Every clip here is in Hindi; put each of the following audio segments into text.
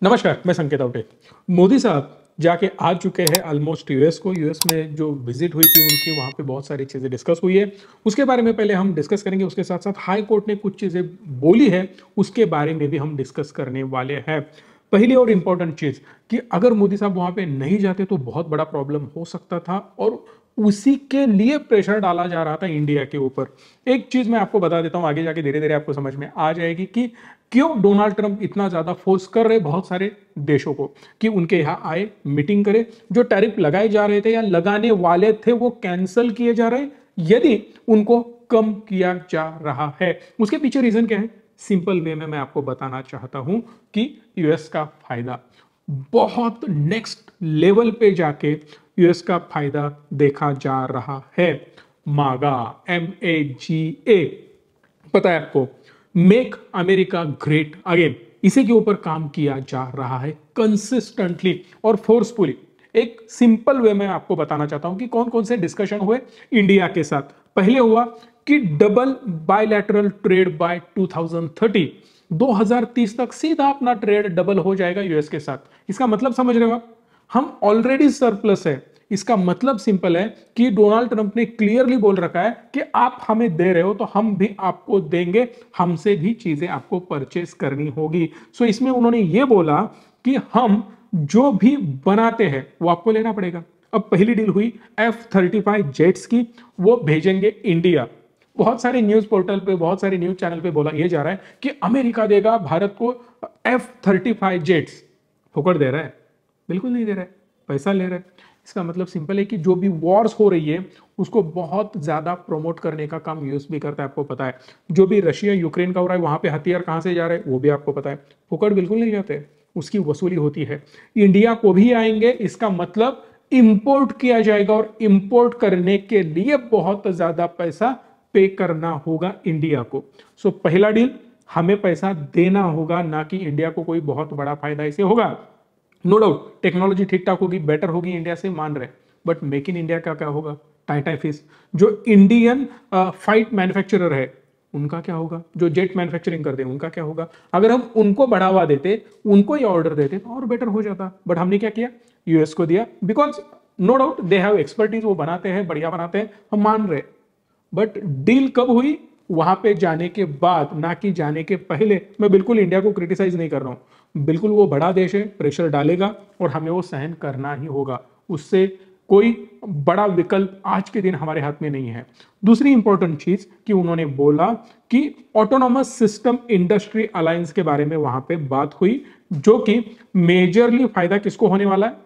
नमस्कार, मैं संकेत अवटे। मोदी साहब जाके आ चुके हैं ऑलमोस्ट यूएस को। यूएस में जो विजिट हुई थी उनकी, वहाँ पे बहुत सारी चीज़ें डिस्कस हुई है। उसके बारे में पहले हम डिस्कस करेंगे, उसके साथ-साथ हाई कोर्ट ने कुछ चीज़ें बोली है, उसके बारे में भी हम डिस्कस करने वाले हैं। पहली और इम्पोर्टेंट चीज़ कि अगर मोदी साहब वहाँ पे नहीं जाते तो बहुत बड़ा प्रॉब्लम हो सकता था और उसी के लिए प्रेशर डाला जा रहा था इंडिया के ऊपर। एक चीज़ मैं आपको बता देता हूँ, आगे जाके धीरे-धीरे आपको समझ में आ जाएगी कि क्यों डोनाल्ड ट्रंप इतना ज्यादा फोर्स कर रहे बहुत सारे देशों को कि उनके यहां आए, मीटिंग करे। जो टैरिफ लगाए जा रहे थे या लगाने वाले थे वो कैंसिल किए जा रहे, यदि उनको कम किया जा रहा है। उसके पीछे रीजन क्या है? सिंपल वे में मैं आपको बताना चाहता हूं कि यूएस का फायदा बहुत नेक्स्ट लेवल पे जाके यूएस का फायदा देखा जा रहा है। मागा, MAGA, पता है आपको, मेक अमेरिका ग्रेट अगेन, इसी के ऊपर काम किया जा रहा है कंसिस्टेंटली और फोर्सफुली। एक सिंपल वे में आपको बताना चाहता हूं कि कौन कौन से डिस्कशन हुए इंडिया के साथ। पहले हुआ कि डबल बायलैटरल ट्रेड बाय 2030, 2030 तक सीधा अपना ट्रेड डबल हो जाएगा यूएस के साथ। इसका मतलब समझ रहे हो आप? हम ऑलरेडी सरप्लस है। इसका मतलब सिंपल है कि डोनाल्ड ट्रंप ने क्लियरली बोल रखा है कि आप हमें दे रहे हो तो हम भी आपको देंगे, हमसे भी चीजें आपको परचेस करनी होगी। सो इसमें उन्होंने ये बोला कि हम जो भी बनाते हैं वो आपको लेना पड़ेगा। अब पहली डील हुई F-35 जेट्स की, वो भेजेंगे इंडिया। बहुत सारे न्यूज पोर्टल पे, बहुत सारे न्यूज चैनल पे बोला यह जा रहा है कि अमेरिका देगा भारत को F-35 जेट्स। फुकट दे रहा है? बिल्कुल नहीं दे रहा है, पैसा ले रहा है। इसका मतलब सिंपल है कि जो भी वॉर्स हो रही है उसको बहुत ज्यादा प्रमोट करने का काम यूएस भी करता है, आपको पता है। जो भी रशिया यूक्रेन का हो रहा है वहां पे हथियार कहां से जा रहे हैं वो भी आपको पता है। फुकट बिल्कुल नहीं जाते, उसकी वसूली होती है। इंडिया को भी आएंगे, इसका मतलब इंपोर्ट किया जाएगा और इंपोर्ट करने के लिए बहुत ज्यादा पैसा पे करना होगा इंडिया को। सो पहला डील, हमें पैसा देना होगा, ना कि इंडिया को कोई बहुत बड़ा फायदा इसे होगा। नो डाउट टेक्नोलॉजी ठीक ठाक होगी, बेटर होगी इंडिया से, मान रहे। बट मेक इन इंडिया का क्या होगा? टाटा फिश, जो इंडियन फाइट मैन्युफैक्चरर है, उनका क्या होगा? जो जेट मैन्युफैक्चरिंग करते हैं उनका क्या होगा? अगर हम उनको बढ़ावा देते, उनको ये ऑर्डर देते तो और बेटर हो जाता। बट हमने क्या किया? यूएस को दिया, because no doubt they have expertise, वो बनाते हैं, बढ़िया बनाते हैं, हम मान रहे। बट डील कब हुई? वहां पे जाने के बाद, ना कि जाने के पहले। मैं बिल्कुल इंडिया को क्रिटिसाइज नहीं कर रहा हूं, बिल्कुल वो बड़ा देश है, प्रेशर डालेगा और हमें वो सहन करना ही होगा। उससे कोई बड़ा विकल्प आज के दिन हमारे हाथ में नहीं है। दूसरी इंपॉर्टेंट चीज कि उन्होंने बोला कि ऑटोनॉमस सिस्टम इंडस्ट्री अलायंस के बारे में वहां पे बात हुई, जो कि मेजरली फायदा किसको होने वाला है?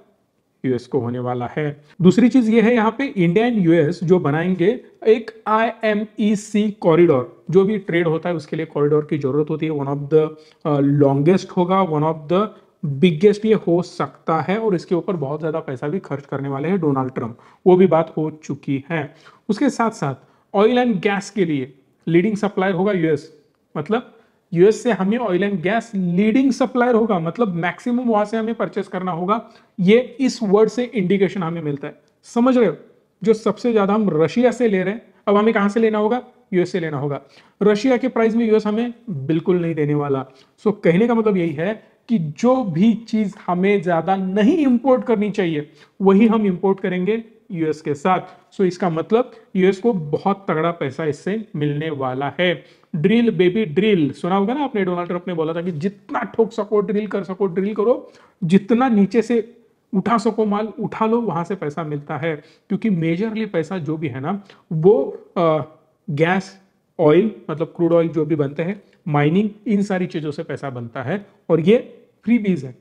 यूएस को होने वाला है। दूसरी चीज ये है, यहाँ पे इंडिया एंड यूएस जो बनाएंगे एक IMEC कॉरिडोर। जो भी ट्रेड होता है उसके लिए कॉरिडोर की जरूरत होती है। वन ऑफ द लॉन्गेस्ट होगा, वन ऑफ द बिगेस्ट ये हो सकता है, और इसके ऊपर बहुत ज्यादा पैसा भी खर्च करने वाले हैं डोनाल्ड ट्रंप। वो भी बात हो चुकी है। उसके साथ साथ ऑयल एंड गैस के लिए लीडिंग सप्लायर होगा यूएस। मतलब यूएस से हमें oil and gas leading supplier होगा, मतलब मैक्सिमम वहां से हमें परचेस करना होगा। ये इस वर्ड से इंडिकेशन हमें मिलता है, समझ रहे हो? जो सबसे ज्यादा हम रशिया से ले रहे हैं, अब हमें कहां से लेना होगा? यूएस से लेना होगा। रशिया के प्राइस में यूएस हमें बिल्कुल नहीं देने वाला। सो कहने का मतलब यही है कि जो भी चीज हमें ज्यादा नहीं इंपोर्ट करनी चाहिए वही हम इंपोर्ट करेंगे यूएस के साथ। सो इसका मतलब यूएस को बहुत तगड़ा पैसा इससे मिलने वाला है। ड्रिल बेबी ड्रिल, सुना होगा ना आपने, डोनाल्ड ट्रंप ने बोला था कि जितना ठोक सको ड्रिल कर सको ड्रिल करो, जितना नीचे से उठा सको माल उठा लो, वहां से पैसा मिलता है। क्योंकि मेजरली पैसा जो भी है ना वो गैस, ऑयल मतलब क्रूड ऑयल जो भी बनते हैं, माइनिंग, इन सारी चीजों से पैसा बनता है और ये फ्री बीज है,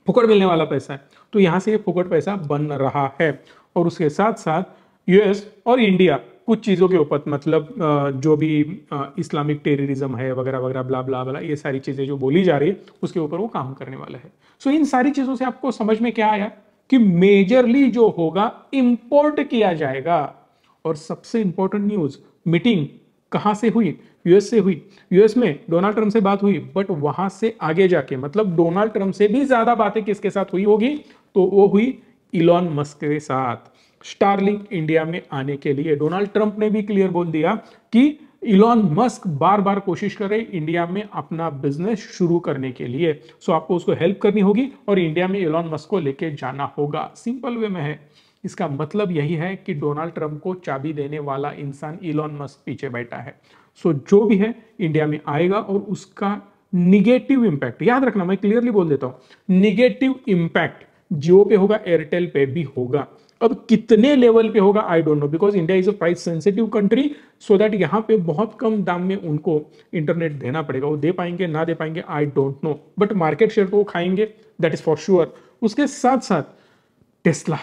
फुकट मिलने वाला पैसा है। तो यहां से ये फुकट पैसा बन रहा है। और उसके साथ साथ यूएस और इंडिया कुछ चीजों के ऊपर, मतलब जो भी इस्लामिक टेररिज्म है वगैरह वगैरह ब्ला ब्ला ब्ला, ये सारी चीजें जो बोली जा रही है उसके ऊपर वो काम करने वाला है। सो इन सारी चीजों से आपको समझ में क्या आया कि मेजरली जो होगा इंपोर्ट किया जाएगा। और सबसे इंपॉर्टेंट न्यूज, मीटिंग कहां से हुई? यूएस से हुई। यूएस में डोनाल्ड ट्रंप से बात हुई, बट वहां से आगे जाके, मतलब डोनाल्ड ट्रंप से भी ज्यादा बातें किसके साथ हुई होगी? तो वो हुई इलॉन मस्क के साथ। स्टारलिंक इंडिया में आने के लिए डोनाल्ड ट्रंप ने भी क्लियर बोल दिया कि इलॉन मस्क बार बार कोशिश कर रहे इंडिया में अपना बिजनेस शुरू करने के लिए। सो आपको उसको हेल्प करनी होगी और इंडिया में इलॉन मस्क को लेके जाना होगा। सिंपल वे में है। इसका मतलब यही है कि डोनाल्ड ट्रंप को चाबी देने वाला इंसान इलॉन मस्क पीछे बैठा है। सो जो भी है इंडिया में आएगा और उसका निगेटिव इंपैक्ट, याद रखना मैं क्लियरली बोल देता हूं, निगेटिव इंपैक्ट जियो पे होगा, एयरटेल पे भी होगा। अब कितने लेवल पे होगा I don't know, because India is a price sensitive country, so that यहां पे बहुत कम दाम में उनको इंटरनेट देना पड़ेगा। वो दे पाएंगे ना दे पाएंगे I don't know, but market share तो वो खाएंगे, दैट इज फॉर श्योर। उसके साथ साथ टेस्ला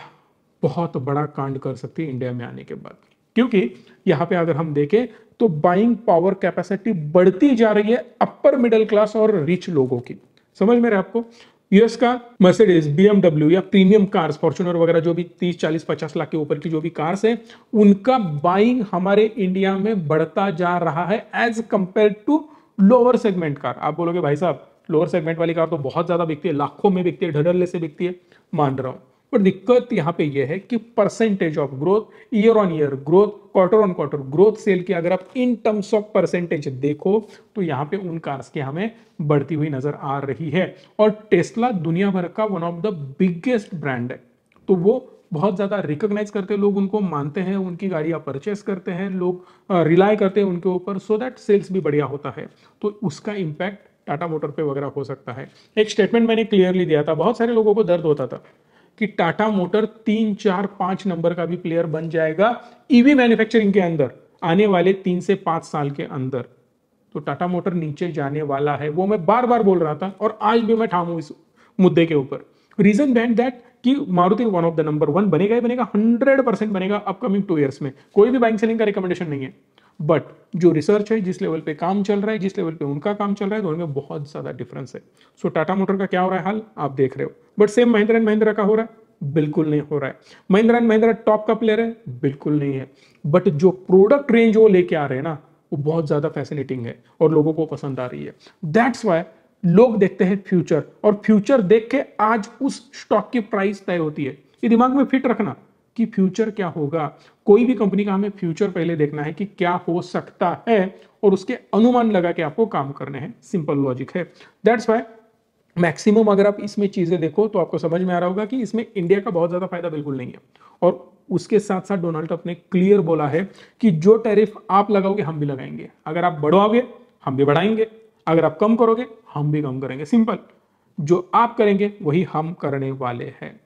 बहुत बड़ा कांड कर सकती है इंडिया में आने के बाद, क्योंकि यहां पे अगर हम देखें तो बाइंग पावर कैपेसिटी बढ़ती जा रही है अपर मिडिल क्लास और रिच लोगों की। समझ में रहे आपको? यूएस का मर्सिडीज, बीएमडब्ल्यू या प्रीमियम कार्स, फॉर्च्यूनर वगैरह जो भी 30 40 50 लाख के ऊपर की जो भी कार्स है, उनका बाइंग हमारे इंडिया में बढ़ता जा रहा है as compare to lower segment car. आप बोलोगे भाई साहब लोअर सेगमेंट वाली कार तो बहुत ज्यादा बिकती है, लाखों में बिकती है, ढलरले से बिकती है, मान रहा हूं, पर दिक्कत यहां पे यह है कि percentage of growth, year on year growth, quarter on quarter growth sale की अगर आप इन टर्म्स ऑफ परसेंटेज देखो तो यहां पे उन कार्स की हमें बढ़ती हुई नजर आ रही है। और टेस्ला दुनिया भर का one of the biggest brand है, तो वो बहुत ज्यादा रिकॉग्नाइज करते हैं लोग, उनको मानते हैं, उनकी गाड़ियां परचेस करते हैं लोग, रिलाय करते हैं उनके ऊपर, सो दैट सेल्स भी बढ़िया होता है। तो उसका इंपैक्ट टाटा मोटर पे वगैरह हो सकता है। एक स्टेटमेंट मैंने क्लियरली दिया था, बहुत सारे लोगों को दर्द होता था कि टाटा मोटर 3 4 5 नंबर का भी प्लेयर बन जाएगा ईवी मैन्युफैक्चरिंग के अंदर आने वाले 3 से 5 साल के अंदर। तो टाटा मोटर नीचे जाने वाला है, वो मैं बार बार बोल रहा था और आज भी मैं ठाम हूं इस मुद्दे के ऊपर। रीजन बिहाइंड दैट कि Maruti one of the number 1 बनेगा ही बनेगा, 100% बनेगा अपकमिंग 2 ईयर्स में। कोई भी बाइंग सेलिंग का रिकमेंडेशन नहीं है, बट जो रिसर्च है, जिस लेवल पे काम चल रहा है, जिस लेवल पे उनका काम चल रहा है, दोनों में बहुत ज्यादा डिफरेंस है। सो टाटा मोटर का क्या हो रहा है हाल आप देख रहे हो, but same Mahindra and Mahindra का हो रहा है? बिल्कुल नहीं हो रहा है। महिंद्रा एंड महिंद्रा टॉप का प्लेयर है? बिल्कुल नहीं है। बट जो प्रोडक्ट रेंज वो लेके आ रहे हैं ना, वो बहुत ज्यादा फैसिनेटिंग है और लोगों को पसंद आ रही है। दैट्स वाई लोग देखते हैं फ्यूचर, और फ्यूचर देख के आज उस स्टॉक की प्राइस तय होती है। ये दिमाग में फिट रखना कि फ्यूचर क्या होगा। कोई भी कंपनी का हमें फ्यूचर पहले देखना है कि क्या हो सकता है, और उसके अनुमान लगा के आपको काम करने हैं। सिंपल लॉजिक है। दैट्स वाई मैक्सिमम अगर आप इसमें चीजें देखो तो आपको समझ में आ रहा होगा कि इसमें इंडिया का बहुत ज्यादा फायदा बिल्कुल नहीं है। और उसके साथ साथ डोनाल्ड ट्रंप ने क्लियर बोला है कि जो टैरिफ आप लगाओगे हम भी लगाएंगे, अगर आप बढ़ाओगे हम भी बढ़ाएंगे, अगर आप कम करोगे हम भी कम करेंगे। सिंपल, जो आप करेंगे वही हम करने वाले हैं।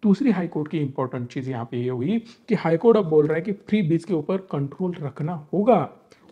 दूसरी हाईकोर्ट की इंपॉर्टेंट चीज यहां पे ये हुई कि हाईकोर्ट अब बोल रहा है कि फ्री बीज के ऊपर कंट्रोल रखना होगा,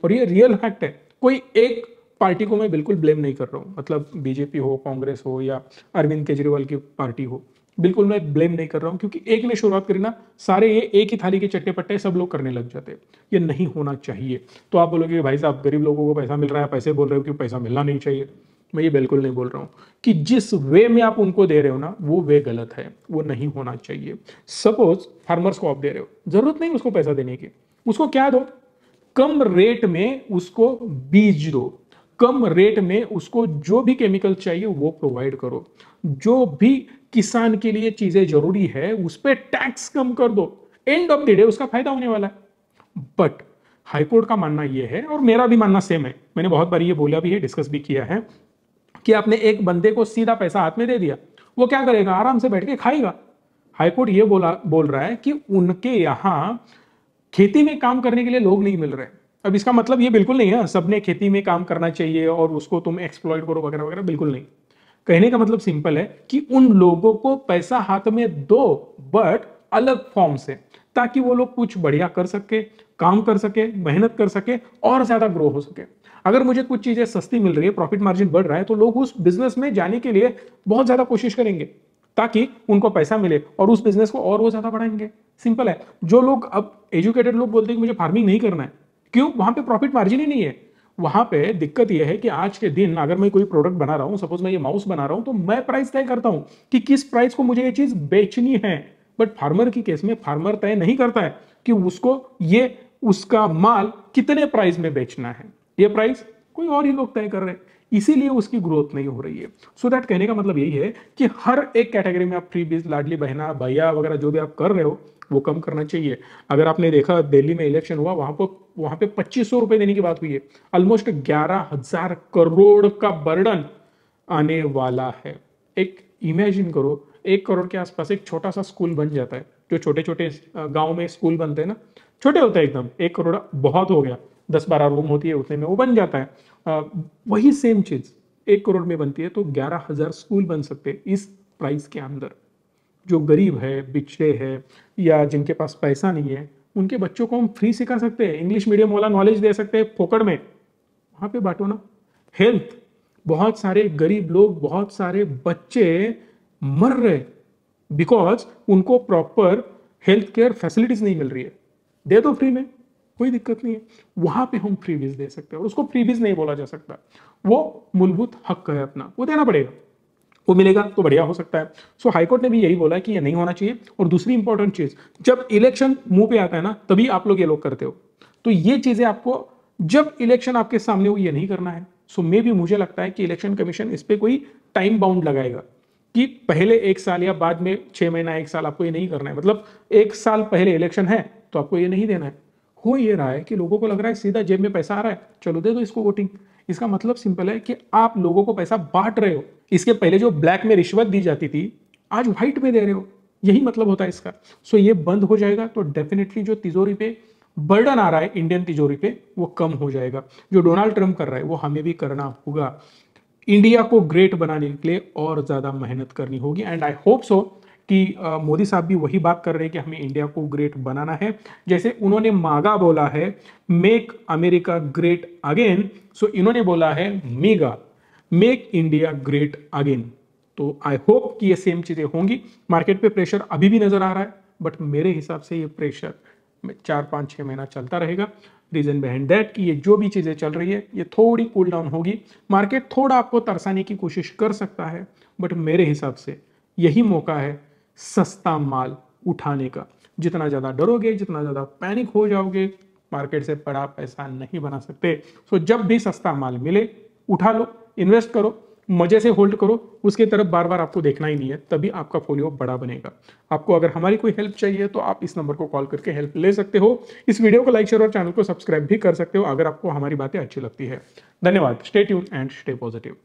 और ये रियल फैक्ट है। कोई एक पार्टी को मैं बिल्कुल ब्लेम नहीं कर रहा हूं, मतलब बीजेपी हो, कांग्रेस हो या अरविंद केजरीवाल की पार्टी हो, बिल्कुल मैं ब्लेम नहीं कर रहा हूं, क्योंकि एक ने शुरुआत करी ना, सारे ये एक ही थाली के चट्टे पट्टे सब लोग करने लग जाते हैं। ये नहीं होना चाहिए। तो आप बोलोगे भाई साहब गरीब लोगों को पैसा मिल रहा है, पैसे बोल रहे हो कि पैसा मिलना नहीं चाहिए। मैं ये बिल्कुल नहीं बोल रहा हूं कि जिस वे में आप उनको दे रहे हो ना, वो वे गलत है, वो नहीं होना चाहिए। सपोज फार्मर्स को आप दे रहे हो, जरूरत नहीं उसको पैसा देने की, उसको क्या दो, कम रेट में उसको बीज दो, कम रेट में उसको जो भी केमिकल चाहिए वो प्रोवाइड करो, जो भी किसान के लिए चीजें जरूरी है उस पर टैक्स कम कर दो। एंड ऑफ द डे उसका फायदा होने वाला है। बट हाईकोर्ट का मानना यह है, और मेरा भी मानना सेम है, मैंने बहुत बार ये बोला भी है, डिस्कस भी किया है, कि आपने एक बंदे को सीधा पैसा हाथ में दे दिया, वो क्या करेगा, आराम से बैठ के खाएगा। हाईकोर्ट ये बोल रहा है कि उनके यहां खेती में काम करने के लिए लोग नहीं मिल रहे। अब इसका मतलब ये बिल्कुल नहीं है सबने खेती में काम करना चाहिए और उसको तुम एक्सप्लॉइट करो वगैरह वगैरह, बिल्कुल नहीं। कहने का मतलब सिंपल है कि उन लोगों को पैसा हाथ में दो, बट अलग फॉर्म से, ताकि वो लोग कुछ बढ़िया कर सके, काम कर सके, मेहनत कर सके और ज्यादा ग्रो हो सके। अगर मुझे कुछ चीजें सस्ती मिल रही है, प्रॉफिट मार्जिन बढ़ रहा है, तो लोग उस बिजनेस में जाने के लिए बहुत ज्यादा कोशिश करेंगे, ताकि उनको पैसा मिले और उस बिजनेस को और वो ज्यादा बढ़ाएंगे। सिंपल है। जो लोग अब एजुकेटेड लोग बोलते हैं कि मुझे फार्मिंग नहीं करना है, क्यों? वहां पे प्रॉफिट मार्जिन ही नहीं है। वहां पे दिक्कत यह है कि आज के दिन अगर मैं कोई प्रोडक्ट बना रहा हूं, सपोज मैं ये माउस बना रहा हूं, तो मैं प्राइस तय करता हूं कि किस प्राइस को मुझे ये चीज बेचनी है। बट फार्मर की केस में फार्मर तय नहीं करता है कि उसको ये उसका माल कितने प्राइस में बेचना है। ये प्राइस कोई और ही लोग तय कर रहे हैं, इसीलिए उसकी ग्रोथ नहीं हो रही है। सो दैट कहने का मतलब यही है कि हर एक कैटेगरी में आप फ्री बीज, लाडली बहना, भैया वगैरह जो भी आप कर रहे हो वो कम करना चाहिए। अगर आपने देखा दिल्ली में इलेक्शन हुआ, वहां पर वहां पे 2500 रुपए देने की बात हुई है। ऑलमोस्ट 11,000 करोड़ का बर्डन आने वाला है। एक इमेजिन करो, 1 करोड़ के आसपास एक छोटा सा स्कूल बन जाता है। जो छोटे छोटे गांव में स्कूल बनते हैं ना, छोटे होते हैं एकदम, 1 करोड़ बहुत हो गया, 10-12 रूम होती है उतने में वो बन जाता है। वही सेम चीज 1 करोड़ में बनती है, तो 11,000 स्कूल बन सकते हैं इस प्राइस के अंदर। जो गरीब है, पिछड़े है, या जिनके पास पैसा नहीं है, उनके बच्चों को हम फ्री सिखा सकते हैं, इंग्लिश मीडियम वाला नॉलेज दे सकते हैं फोकड़ में, वहां पे बांटो ना। हेल्थ, बहुत सारे गरीब लोग, बहुत सारे बच्चे मर रहे बिकॉज उनको प्रॉपर हेल्थ केयर फैसिलिटीज नहीं मिल रही है। दे दो फ्री में, कोई दिक्कत नहीं है। वहां पे हम फ्रीबीज दे सकते हैं, और उसको फ्रीबीज नहीं बोला जा सकता, वो मूलभूत हक है अपना, वो देना पड़ेगा। वो मिलेगा तो बढ़िया हो सकता है। सो हाईकोर्ट ने भी यही बोला है कि ये नहीं होना चाहिए। और दूसरी इंपॉर्टेंट चीज, जब इलेक्शन मुंह पे आता है ना, तभी आप लोग ये लोग करते हो। तो ये चीजें आपको, जब इलेक्शन आपके सामने हो, ये नहीं करना है। सो मे भी मुझे लगता है कि इलेक्शन कमीशन इस पे कोई टाइम बाउंड लगाएगा कि पहले 1 साल या बाद में 6 महीना 1 साल आपको ये नहीं करना है। मतलब 1 साल पहले इलेक्शन है तो आपको ये नहीं देना है। हो ये रहा है कि लोगों को लग रहा है सीधा जेब में पैसा आ रहा है, चलो दे दो इसको वोटिंग। इसका मतलब सिंपल है कि आप लोगों को पैसा बांट रहे हो। इसके पहले जो ब्लैक में रिश्वत दी जाती थी, आज व्हाइट में दे रहे हो, यही मतलब होता है इसका। सो ये बंद हो जाएगा तो डेफिनेटली जो तिजोरी पे बर्डन आ रहा है, इंडियन तिजोरी पे, वो कम हो जाएगा। जो डोनाल्ड ट्रंप कर रहा है वो हमें भी करना होगा। इंडिया को ग्रेट बनाने के लिए और ज्यादा मेहनत करनी होगी। एंड आई होप सो कि मोदी साहब भी वही बात कर रहे हैं कि हमें इंडिया को ग्रेट बनाना है। जैसे उन्होंने मागा बोला है, मेक अमेरिका ग्रेट अगेन, सो इन्होंने बोला है mega, make India great again. तो आई होप कि ये सेम चीजें होंगी। मार्केट पे प्रेशर अभी भी नजर आ रहा है, बट मेरे हिसाब से ये प्रेशर 4-5-6 महीना चलता रहेगा। रीजन बिहाइंड दैट कि ये जो भी चीजें चल रही है, ये थोड़ी कूल डाउन होगी। मार्केट थोड़ा आपको तरसाने की कोशिश कर सकता है, बट मेरे हिसाब से यही मौका है सस्ता माल उठाने का। जितना ज्यादा डरोगे, जितना ज्यादा पैनिक हो जाओगे, मार्केट से बड़ा पैसा नहीं बना सकते। सो जब भी सस्ता माल मिले, उठा लो, इन्वेस्ट करो, मजे से होल्ड करो, उसकी तरफ बार बार आपको देखना ही नहीं है, तभी आपका फोलियो बड़ा बनेगा। आपको अगर हमारी कोई हेल्प चाहिए तो आप इस नंबर को कॉल करके हेल्प ले सकते हो। इस वीडियो को लाइक, शेयर और चैनल को सब्सक्राइब भी कर सकते हो अगर आपको हमारी बातें अच्छी लगती है। धन्यवाद। Stay tune and stay positive.